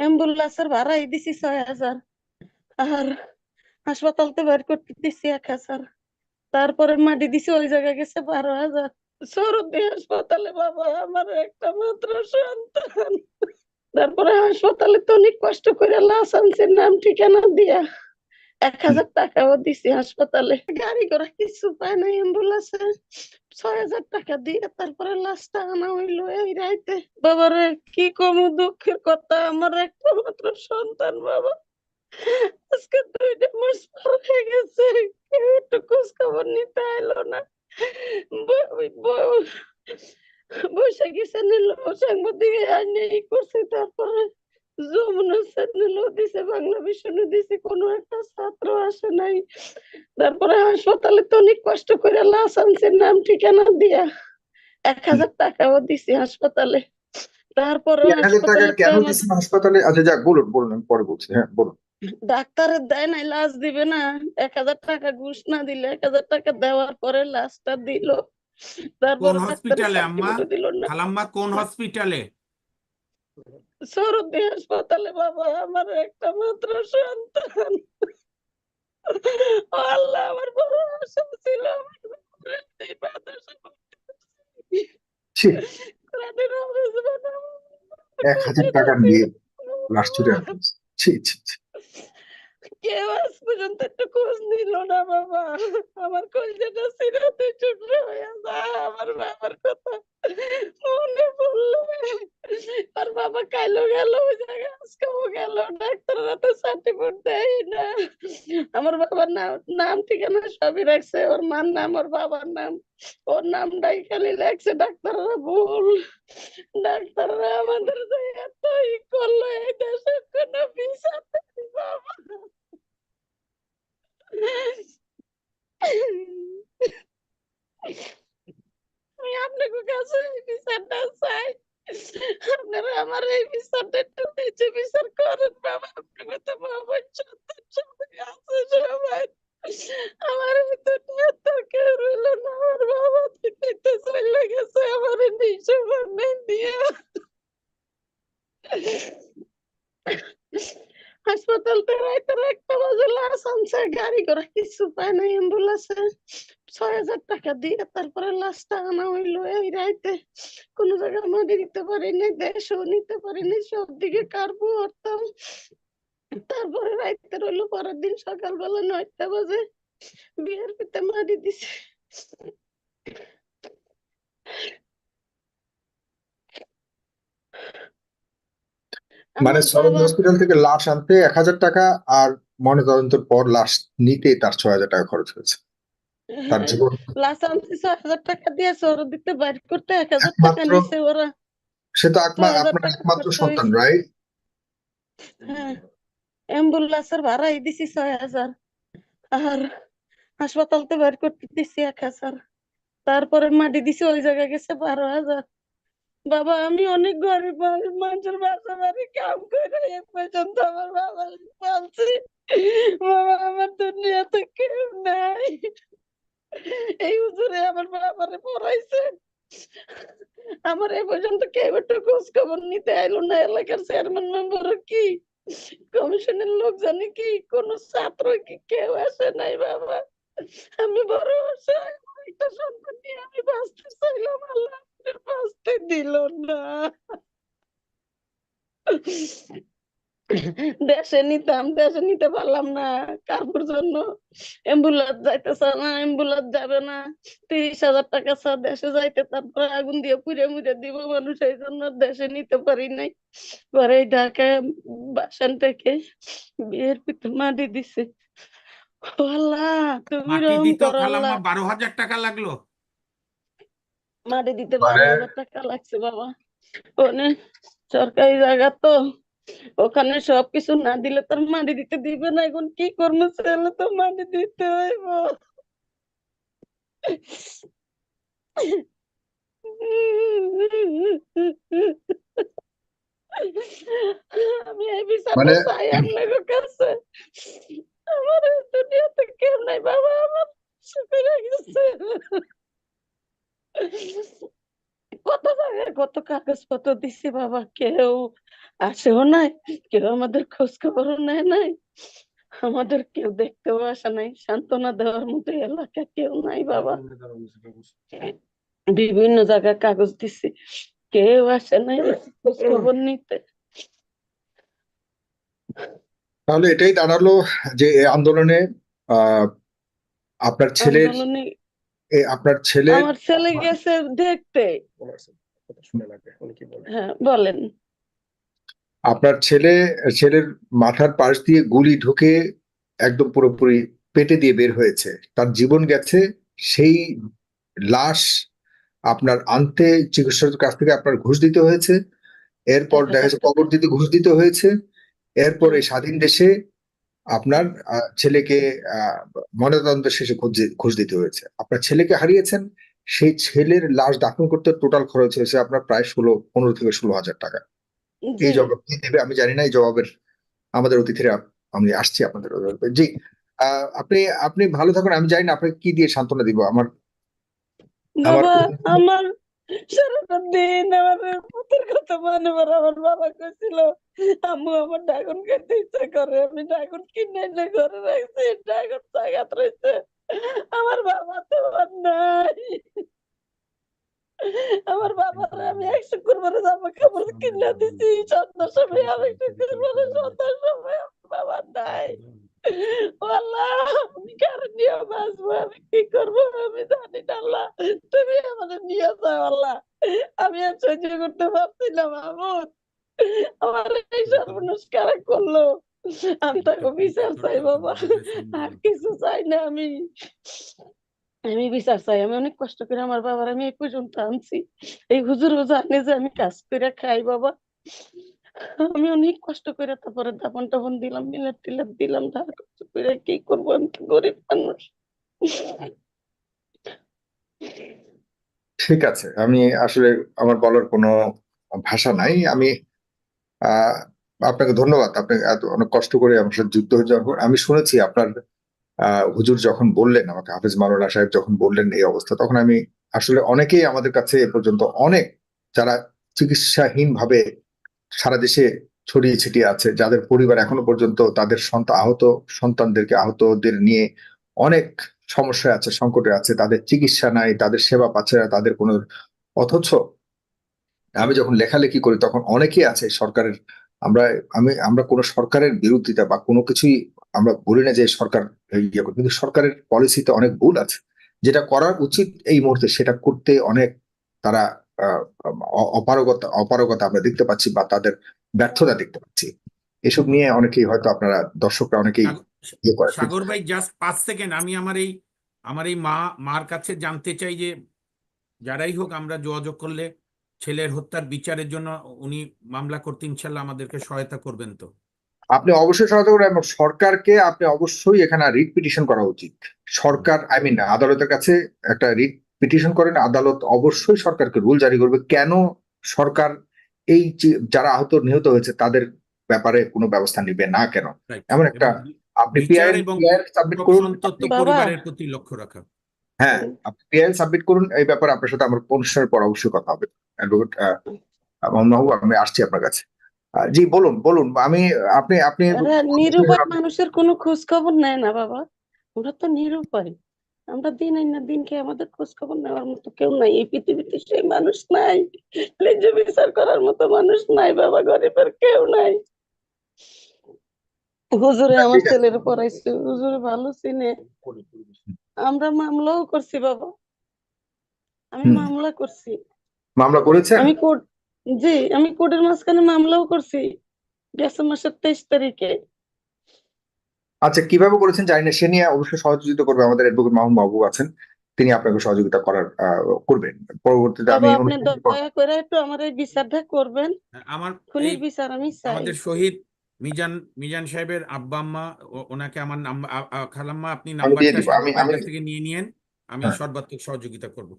অ্যাম্বুলেন্সের ভাড়াই দিছি 6,000, আর হাসপাতালতে বের করতে দিছি 1,000, তারপরে মাটি দিছি ওই জায়গায় গেছে 12,000। সরুদ্দি হাসপাতালে বাবা আমার একটা মাত্র সন্তান। তারপরে হাসপাতালে তো অনেক কষ্ট করে লাশ আনছে নাম ঠিকানা দিয়া, 1,000 টাকাও দিছি হাসপাতালে। গাড়ি ঘোড়া কিছু পায় নাই, অ্যাম্বুলেন্সে 6,000 টাকা দিয়ে তারপরে লাশটা আনা হইলো এই রাইতে। বাবারে কি কম দুঃখের কথা, আমার একটা মাত্র সন্তান বাবা, আজকে 2টা মাস পার হয়ে গেছে, কেউ একটু খোঁজ খবর নিতে এলো না। বৈশাখী চ্যানেল সাংবাদিক আইনে ই করছে, তারপরে যমুনা চ্যানেলও দিছে, বাংলা মিশনও দিছে, কোনো একটা ছাত্র আসে নাই। তারপরে হাসপাতালে তো অনেক কষ্ট করে লাশ আনছে নাম ঠিকানা দিয়া, 1,000 টাকাও দিছি হাসপাতালে। তারপরে 1,000 টাকা হাসপাতালে কেন দিচ্ছেন হাসপাতালে? আচ্ছা যাক, বলুন বলুন, আমি পরে বলছি। হ্যাঁ বলুন। ডাক্তারের দেয় নাই, লাশ দিবে না, 1,000 টাকা ঘুষ না দিলে 1,000 টাকা দেওয়ার পরে লাশটা দিল, কোন তারপরে ডাক্তারের হসপিটালে আম্মা? সার্টিফিকেট দিল না। খালাম্মা কোন হসপিটালে? সরুদ্দি হাসপাতালে বাবা আমার একটা মাত্র সন্তান। ও আল্লাহ, আমার বড় আশা ছিল আমার বাবার এই বাতাসে ছি, কোরআনের হাফেজ বানাবো। 1,000 টাকা নিয়ে লাশ চুরি আনতে হচ্ছে। ছি ছি ছি। কেউ আজ পর্যন্ত একটু খোঁজ নিল না বাবা, আমার কলজাটা সিরাতে টুকরো হয়ে যায় আমার বাবার কথা মনে পড়লে। আর বাবা কাইলো গেল ওই জায়গায়, আজকেও গেল, ডাক্তাররা তো সার্টিফিকেট দেয় না। আমার বাবার নাম নাম ঠিকানা সবই রাখছে, ওর মার নাম ওর বাবার নাম, ওর নামটাই খালি লাগছে, ডাক্তাররা ভুল। ডাক্তাররা আমাদের যে এত ই করলো, এই দেশে কোনো বিচার নেই বাবা। আমি আপনাদের কাছে এই বিচারটা চাই, আপনারা আমার এই বিচারটা একটু নিচে বিচার করেন বাবা। আপনাকে তো বাবা সন্তান সবাই আছে সবাই, আমার এই দুনিয়াতে তো কেউ রইল না, আমার বাবা দুনিয়াতে চলে গেছে আমার নিঃসন্তান দিয়ে। হাসপাতাল তো রাইতে 1টা বাজে লাশ আনছে, গাড়ি ঘোড়া কিছু পায় নাই, অ্যাম্বুলেন্সে 6,000 টাকা দিয়ে তারপরে লাশটা আনা হইলো এই রাইতে। কোন জায়গায় মাটি দিতে পারিনি, দেশও নিতে পারিনি, সব দিকে কারবো হতাম। তারপরে রাইতে রইলো, পরের দিন সকালবেলা 9টা বাজে বিয়ের পিতে মাটি দিছে। মানে আমার সরকারি বাবা হসপিটাল থেকে লাশ আনতে 1,000 টাকা, আর ময়নাতদন্তের পর লাশ নিতে তার 6,000 টাকা খরচ হয়েছে। তার জীবন লাশ আনছে 6,000 টাকা দিয়েছে, ওরা দিতে বাইর করতে 1,000 টাকা একমাত্র, নিছে ওরা, সে তো 6,000 আপনার টাকা একমাত্র খরচ সন্তান, হয়েছে। রাইট? হ্যাঁ, অ্যাম্বুলেন্সের ভাড়াই দিছি 6,000, আর হাসপাতালতে বের করতে দিছি 1,000, তারপরে মাটি দিছি ওই জায়গায় গেছে 12,000। বাবা আমি অনেক গরিব মানুষের বাসা বাড়ি কাম করে এ পর্যন্ত আমার বাবা পালছি। বাবা আমার দুনিয়াতে কেউ নাই, এই হুজুরে আমার বাবারে পড়াইছে, আমার এ পর্যন্ত কেউ একটু খোঁজ খবর নিতে আইলো না। এলাকার চেয়ারম্যান মেম্বার কি, কমিশনের লোক জানি কি, কোন ছাত্র কি, কেউ আসে নাই বাবা। আমি বড় অসহায়, একটা সন্তান নিয়ে আমি বাঁচতে চাইলাম, আল্লাহ আমাকে বাঁচতে দিল না। দেশে নিতাম, দেশে নিতে পারলাম না, কাকুর জন্য অ্যাম্বুলেন্স যাইতেছে না, অ্যাম্বুলেন্স যাবে না, 30,000 টাকা ছাড় দেশে যাইতে, তারপরে আগুন দিয়ে পুড়ে মুড়ে দিব মানুষ, এই জন্য দেশে নিতে পারি নাই। পরে ঢাকায় বাসান থেকে বিয়ের পিঠে মাটি দিছে। ও আল্লাহ তুমি মাটি রহম দিত করো আল্লাহ। খালাম্মা 12,000 টাকা লাগলো? মাটি দিতে মানে 12,000 টাকা লাগছে বাবা, ওখানে সরকারি জায়গা তো, ওখানে সবকিছু না দিলে তোর মাটি দিতে দিবে না, এখন কি করবো, ছেলে তো মাটি দিতে হইব। আমি এই বিচারটা মানে চাই আপনাদের কাছে, আমার এই দুনিয়াতে কেউ নাই বাবা, আমার সুখে গেছে। কত জায়গায় কত কাগজপত্র দিছি বাবা, কেউ আসেও নাই, কেউ আমাদের খোঁজ খবরও নেয় নাই, আমাদের কেউ দেখতেও আসে নাই, সান্ত্বনা দেওয়ার মতো এলাকা কেউ নাই বাবা। বিভিন্ন জায়গায় কাগজ দিছি, কেউ আসে নাই খোঁজ খবর নিতে। তাহলে এটাই দাঁড়ালো যে এই আন্দোলনে আহ আপনার ছেলের আন্দোলনে আপনার ছেলের আমার ছেলে গেছে দেখতে। হ্যাঁ বলেন। আপনার ছেলের মাথার পাশ দিয়ে গুলি ঢুকে একদম পুরোপুরি পেটে দিয়ে বের হয়েছে, তার জীবন গেছে। সেই লাশ আপনার আনতে চিকিৎসকের কাছ থেকে আপনার ঘুষ দিতে হয়েছে, এরপর 1,000 দেখা যাচ্ছে টাকা। কবর দিতে ঘুষ দিতে হয়েছে, এরপর এই স্বাধীন দেশে আপনার ছেলেকে ময়নাতদন্ত শেষে ঘুষ দিতে হয়েছে। আপনার ছেলেকে হারিয়েছেন, সেই ছেলের লাশ দাফন করতে টোটাল খরচ হয়েছে আপনার প্রায় 15 থেকে 16,000 টাকা। জি এই জবাব কি দেবে আমি জানি না, এই জবাবের আমাদের অতিথিরা, আমি আসছি আপনাদের জবাবে। জি আপনি আপনি ভালো থাকুন। আমি জানি না আপনাকে কি দিয়ে সান্ত্বনা দিব। আমার বাবা, আমার সারাটা দিন আমার পুতের কথা মনে পড়ে। আমার বাবা কইছিল আম্মু আমার ড্রাগন খেতে ইচ্ছা করে, আমি ড্রাগন কিনে এনে ঘরে রাখছি, ড্রাগন জায়গাত রয়েছে। আমার বাবা তো আর নাই। আমার বাবার আমি 100 কুরবানি জামা কাপড় কিনে দিছি, সন্ধ্যার সময় আমি 100 কুরবানি, সন্ধ্যার সময় আমার বাবা নাই। আল্লাহ, আমি কারে নিয়ে বাঁচবো, আমি কি করবো আমি জানি না। আল্লাহ তুমি আমাদের নিয়ে যাও আল্লাহ, আমি আর সহ্য করতে পারছি না মাহমুদ। আমার এই সর্বনাশ কারা করলো, আমি তাকে বিচার চাই বাবা, আর কিছু চাই না। আমি বিচার চাই। আমি অনেক কষ্ট করে আমার বাবার আমি এই পর্যন্ত আনছি। এই হুজুরও জানে যে আমি কাজ করে খাই বাবা। আমি অনেক কষ্ট করে তারপরে দাপন টাপন দিলাম, মিলাদ টিলাদ দিলাম, ধার কষ্ট করে কি করবো, আমি তো গরিব মানুষ। ঠিক আছে, আমি আসলে আমার বলার কোনো ভাষা নাই। আমি আহ আপনাকে ধন্যবাদ, আপনি এত অনেক কষ্ট করে আমার সাথে যুক্ত হয়ে যাওয়ার পর। আমি শুনেছি আপনার হুজুর যখন বললেন আমাকে, হাফেজ মাওলানা সাহেব যখন বললেন এই অবস্থা, তখন আমি আসলে অনেকেই আমাদের কাছে এ পর্যন্ত অনেক যারা চিকিৎসাহীন ভাবে সারা দেশে ছড়িয়ে ছিটিয়ে আছে, যাদের পরিবার এখনো পর্যন্ত তাদের আহত সন্তানদেরকে, আহতদের নিয়ে অনেক সমস্যায় আছে, সংকটে আছে, তাদের চিকিৎসা নাই, তাদের সেবা পাচ্ছে না, তাদের কোনো, অথচ আমি যখন লেখালেখি করি তখন অনেকেই আছে সরকারের, আমরা আমরা কোনো সরকারের বিরোধিতা বা কোনো কিছুই আমরা বলি না যে সরকার ইয়ে করে, কিন্তু সরকারের পলিসিতে অনেক ভুল আছে। যেটা করার উচিত এই মুহূর্তে সেটা করতে অনেক তারা অপারগতা আমরা দেখতে পাচ্ছি, বা তাদের ব্যর্থতা দেখতে পাচ্ছি। এসব নিয়ে অনেকেই হয়তো আপনারা দর্শকরা অনেকেই ইয়ে করে। সাগর ভাই জাস্ট 5 সেকেন্ড, আমি আমার এই মার কাছে জানতে চাই যে যারাই হোক আমরা যোগাযোগ করলে ছেলের হত্যার বিচারের জন্য উনি মামলা করতে ইনশাল্লাহ আমাদেরকে সহায়তা করবেন তো? আপনি অবশ্যই সহায়তা করবেন, এবং সরকারকে আপনি অবশ্যই এখানে রিট পিটিশন করা উচিত। সরকার আদালতের কাছে একটা রিট পিটিশন করেন, আদালত অবশ্যই সরকারকে রুল জারি করবে কেন সরকার এই যারা আহত নিহত হয়েছে তাদের ব্যাপারে কোনো ব্যবস্থা নিবে না কেন, এমন একটা আপনি বিচার এবং সাবমিট করুন। সন্তপ্ত বাবা। পরিবারের প্রতি লক্ষ্য রাখা। হ্যাঁ, আপনি পিআইএল সাবমিট করুন। এই ব্যাপারে আপনার সাথে আমার অনুষ্ঠানের পর অবশ্যই কথা হবে। অ্যাডভোকেট মাহবুব, আমি আসছি আপনার কাছে। জি বলুন বলুন। আপনি আপনি এরা নিরুপায় মানুষের কোনো খোঁজ খবর নেয় না বাবা, ওরা তো নিরুপায়। আমরা দিন আইন না দিন খেয়ে আমাদের খোঁজ খবর নেওয়ার মতো কেউ নাই এই পৃথিবীতে, সেই মানুষ নাই, ন্যায্য বিচার করার মতো মানুষ নাই বাবা, গরিবের কেউ নাই। হুজুরে আমার ঠিক আছে। ছেলের পড়াইছে, হুজুরে ভালো চিনে। আমরা মামলাও করছি বাবা, আমি মামলা করছি। মামলা করেছেন? আমি কোর্ট, জি আমি কোর্টের মাঝখানে মামলাও করছি গেছে মাসের 23 তারিখে। আচ্ছা, কিভাবে করেছেন জানি না, সে নিয়ে অবশ্যই সহযোগিতা করবে আমাদের অ্যাডভোকেট মাহবুব আছেন, তিনি আপনাকে সহযোগিতা করবেন পরবর্তীতে। বাবা আমি আপনি দয়া করে একটু আমার এই বিচারটা করবেন, আমার খুনির বিচার আমি চাই। আমাদের শহীদ মিজান সাহেবের আব্বা আম্মা, ওনাকে আমার নাম্বার, খালাম্মা আপনি দিয়ে নাম্বারটা দিব। সাগর ভাইয়ের আমি কাছ থেকে নিয়ে নিয়েন, আমি হ্যাঁ। সর্বাত্মক সহযোগিতা করব।